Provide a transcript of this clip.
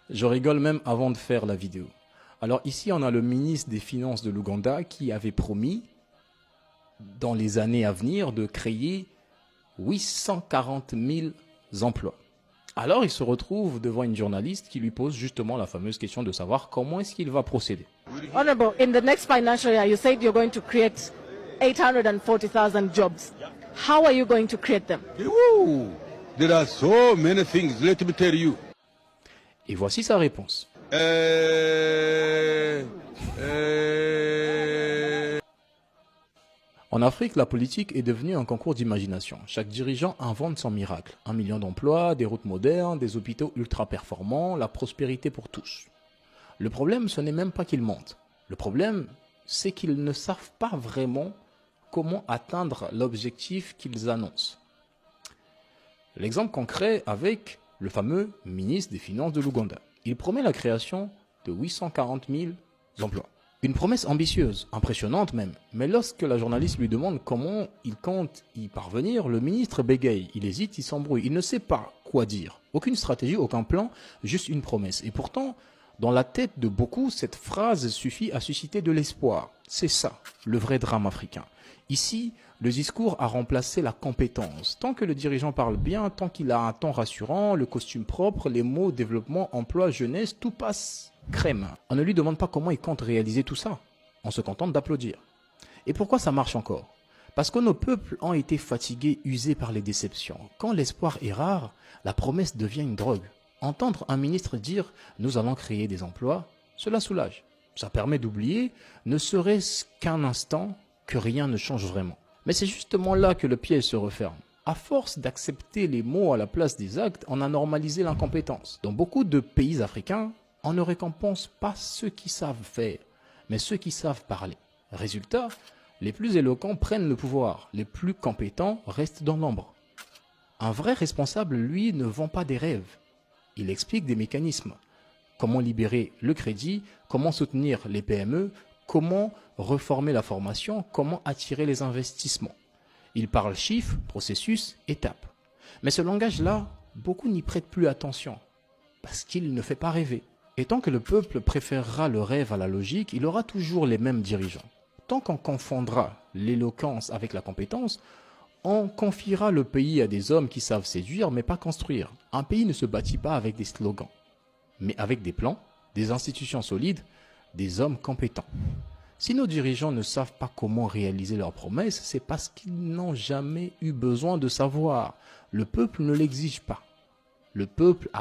Je rigole même avant de faire la vidéo. Alors ici, on a le ministre des Finances de l'Ouganda qui avait promis, dans les années à venir, de créer 840 000 emplois. Alors il se retrouve devant une journaliste qui lui pose justement la fameuse question de savoir comment est-ce qu'il va procéder. Honorable, in the next financial year, you said you're going to create 840,000 jobs. How are you going to create them? Woo! There are so many things, let me tell you. Et voici sa réponse. En Afrique, la politique est devenue un concours d'imagination. Chaque dirigeant invente son miracle. 1 million d'emplois, des routes modernes, des hôpitaux ultra performants, la prospérité pour tous. Le problème, ce n'est même pas qu'ils mentent. Le problème, c'est qu'ils ne savent pas vraiment comment atteindre l'objectif qu'ils annoncent. L'exemple concret avec le fameux ministre des Finances de l'Ouganda. Il promet la création de 840 000 emplois. Une promesse ambitieuse, impressionnante même. Mais lorsque la journaliste lui demande comment il compte y parvenir, le ministre bégaye, il hésite, il s'embrouille, il ne sait pas quoi dire. Aucune stratégie, aucun plan, juste une promesse. Et pourtant, dans la tête de beaucoup, cette phrase suffit à susciter de l'espoir. C'est ça, le vrai drame africain. Ici, le discours a remplacé la compétence. Tant que le dirigeant parle bien, tant qu'il a un ton rassurant, le costume propre, les mots développement, emploi, jeunesse, tout passe crème. On ne lui demande pas comment il compte réaliser tout ça. On se contente d'applaudir. Et pourquoi ça marche encore? Parce que nos peuples ont été fatigués, usés par les déceptions. Quand l'espoir est rare, la promesse devient une drogue. Entendre un ministre dire « nous allons créer des emplois », cela soulage. Ça permet d'oublier, ne serait-ce qu'un instant, que rien ne change vraiment. Mais c'est justement là que le piège se referme. À force d'accepter les mots à la place des actes, on a normalisé l'incompétence. Dans beaucoup de pays africains, on ne récompense pas ceux qui savent faire, mais ceux qui savent parler. Résultat, les plus éloquents prennent le pouvoir, les plus compétents restent dans l'ombre. Un vrai responsable, lui, ne vend pas des rêves. Il explique des mécanismes. Comment libérer le crédit, comment soutenir les PME, comment reformer la formation, comment attirer les investissements. Il parle chiffres, processus, étapes. Mais ce langage-là, beaucoup n'y prêtent plus attention, parce qu'il ne fait pas rêver. Et tant que le peuple préférera le rêve à la logique, il aura toujours les mêmes dirigeants. Tant qu'on confondra l'éloquence avec la compétence, on confiera le pays à des hommes qui savent séduire mais pas construire. Un pays ne se bâtit pas avec des slogans, mais avec des plans, des institutions solides, des hommes compétents. Si nos dirigeants ne savent pas comment réaliser leurs promesses, c'est parce qu'ils n'ont jamais eu besoin de savoir. Le peuple ne l'exige pas. Le peuple a